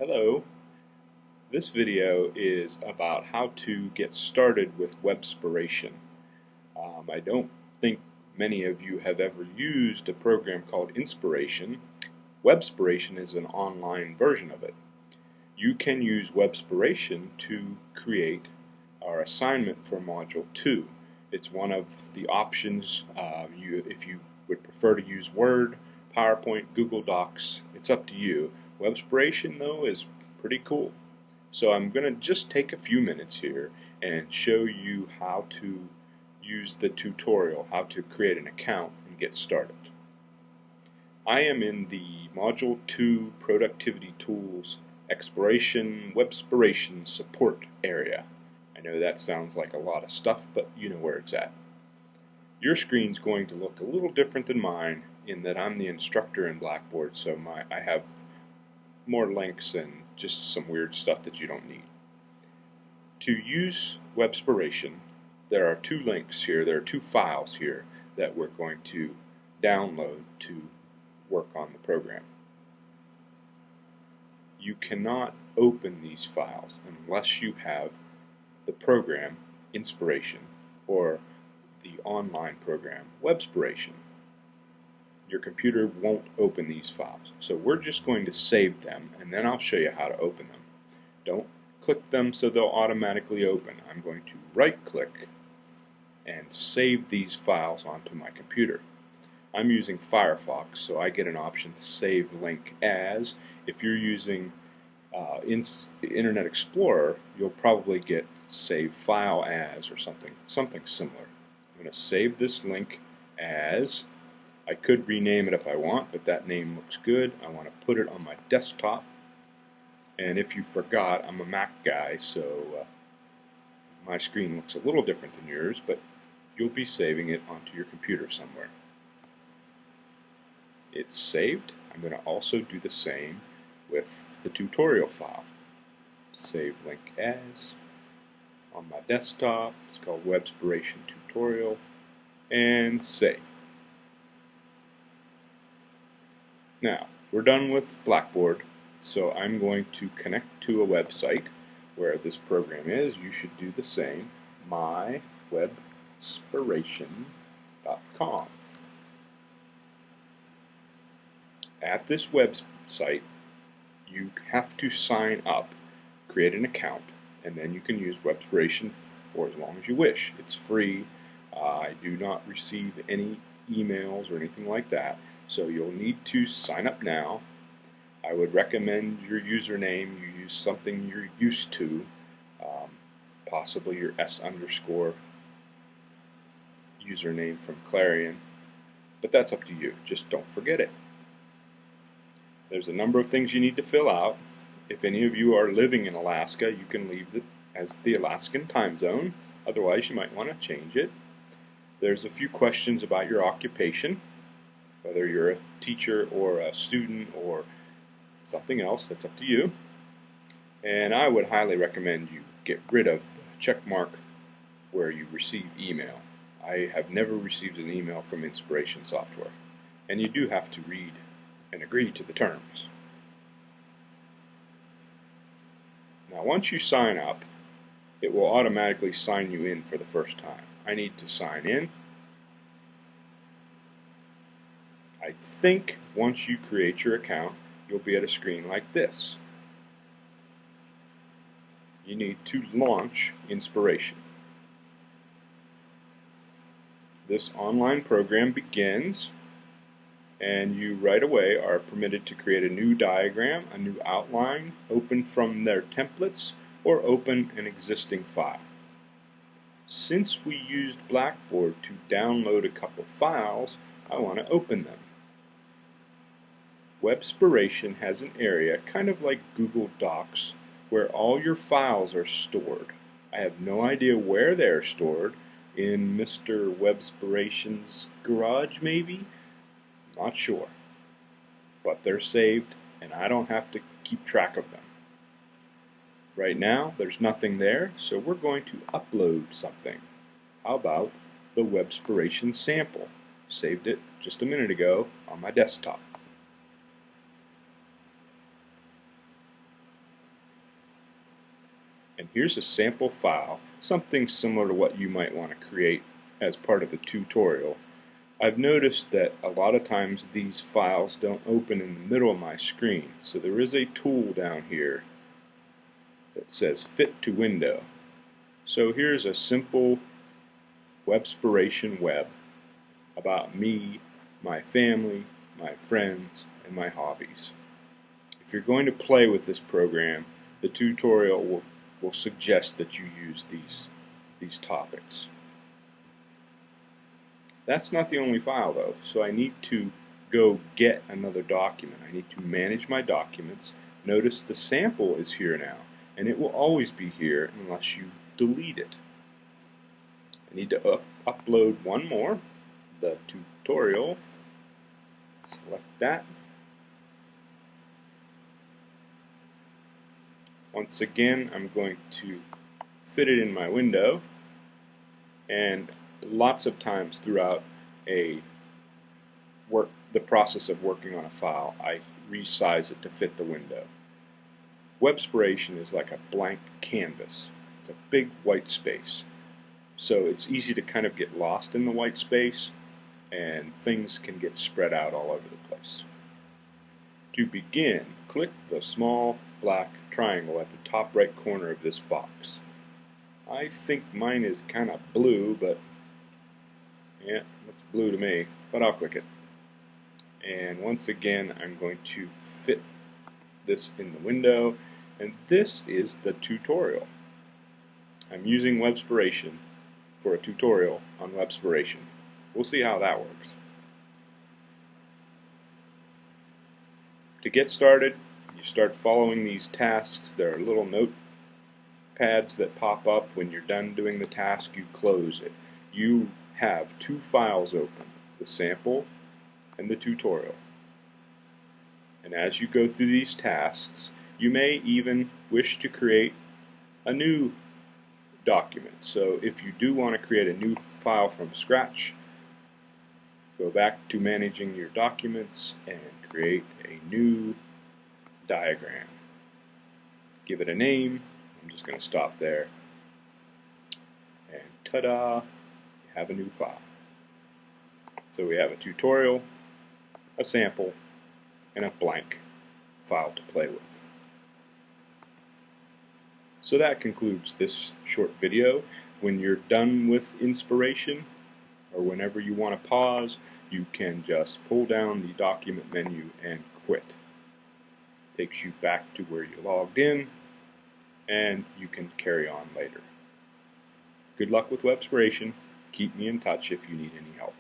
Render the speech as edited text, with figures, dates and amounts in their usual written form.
Hello, this video is about how to get started with Webspiration. I don't think many of you have ever used a program called Inspiration. Webspiration is an online version of it. You can use Webspiration to create our assignment for Module 2. It's one of the options. If you would prefer to use Word, PowerPoint, Google Docs, it's up to you. Webspiration, though, is pretty cool. So I'm going to just take a few minutes here and show you how to use the tutorial, how to create an account and get started. I am in the Module 2 Productivity Tools Exploration Webspiration Support area. I know that sounds like a lot of stuff, but you know where it's at. Your screen's going to look a little different than mine in that I'm the instructor in Blackboard, so I have more links and just some weird stuff that you don't need. To use Webspiration, there are two links here, there are two files here that we're going to download to work on the program. You cannot open these files unless you have the program Inspiration or the online program Webspiration. Your computer won't open these files. So we're just going to save them and then I'll show you how to open them. Don't click them so they'll automatically open. I'm going to right click and save these files onto my computer. I'm using Firefox, so I get an option Save Link As. If you're using Internet Explorer, you'll probably get Save File As or something similar. I'm going to save this link as. I could rename it if I want, but that name looks good. I want to put it on my desktop. And if you forgot, I'm a Mac guy, so my screen looks a little different than yours, but you'll be saving it onto your computer somewhere. It's saved. I'm going to also do the same with the tutorial file. Save link as on my desktop. It's called Webspiration Tutorial, and save. Now, we're done with Blackboard, so I'm going to connect to a website where this program is. You should do the same, mywebspiration.com. At this website, you have to sign up, create an account, and then you can use Webspiration for as long as you wish. It's free. I do not receive any emails or anything like that. So you'll need to sign up now. I would recommend your username. You use something you're used to, possibly your S underscore username from Clarion, but that's up to you. Just don't forget it. There's a number of things you need to fill out. If any of you are living in Alaska, you can leave it as the Alaskan time zone. Otherwise, you might want to change it. There's a few questions about your occupation. Whether you're a teacher or a student or something else, that's up to you. And I would highly recommend you get rid of the check mark where you receive email. I have never received an email from Inspiration Software. And you do have to read and agree to the terms. Now once you sign up, it will automatically sign you in for the first time. I need to sign in. I think once you create your account, you'll be at a screen like this. You need to launch Inspiration. This online program begins, and you right away are permitted to create a new diagram, a new outline, open from their templates, or open an existing file. Since we used Blackboard to download a couple files, I want to open them. Webspiration has an area, kind of like Google Docs, where all your files are stored. I have no idea where they're stored. In Mr. Webspiration's garage, maybe? Not sure. But they're saved, and I don't have to keep track of them. Right now, there's nothing there, so we're going to upload something. How about the Webspiration sample? Saved it just a minute ago on my desktop. And here's a sample file, something similar to what you might want to create as part of the tutorial. I've noticed that a lot of times these files don't open in the middle of my screen, so there is a tool down here that says Fit to Window. So here's a simple Webspiration web about me, my family, my friends, and my hobbies. If you're going to play with this program, the tutorial will suggest that you use these topics. That's not the only file though, so I need to go get another document. I need to manage my documents. Notice the sample is here now, and it will always be here unless you delete it. I need to upload one more, the tutorial. Select that. Once again, I'm going to fit it in my window, and lots of times throughout the process of working on a file, I resize it to fit the window. Webspiration is like a blank canvas. It's a big white space. So it's easy to kind of get lost in the white space, and things can get spread out all over the place. To begin, click the small black triangle at the top right corner of this box. I think mine is kind of blue, but yeah, it looks blue to me, but I'll click it. And once again, I'm going to fit this in the window, and this is the tutorial. I'm using Webspiration for a tutorial on Webspiration. We'll see how that works. To get started, you start following these tasks. There are little notepads that pop up. When you're done doing the task, you close it. You have two files open, the sample and the tutorial. And as you go through these tasks, you may even wish to create a new document. So if you do want to create a new file from scratch, go back to managing your documents and create a new diagram. Give it a name. I'm just going to stop there. And ta-da! You have a new file. So we have a tutorial, a sample, and a blank file to play with. So that concludes this short video. When you're done with inspiration, or whenever you want to pause, you can just pull down the document menu and quit. Takes you back to where you logged in, and you can carry on later. Good luck with Webspiration. Keep me in touch if you need any help.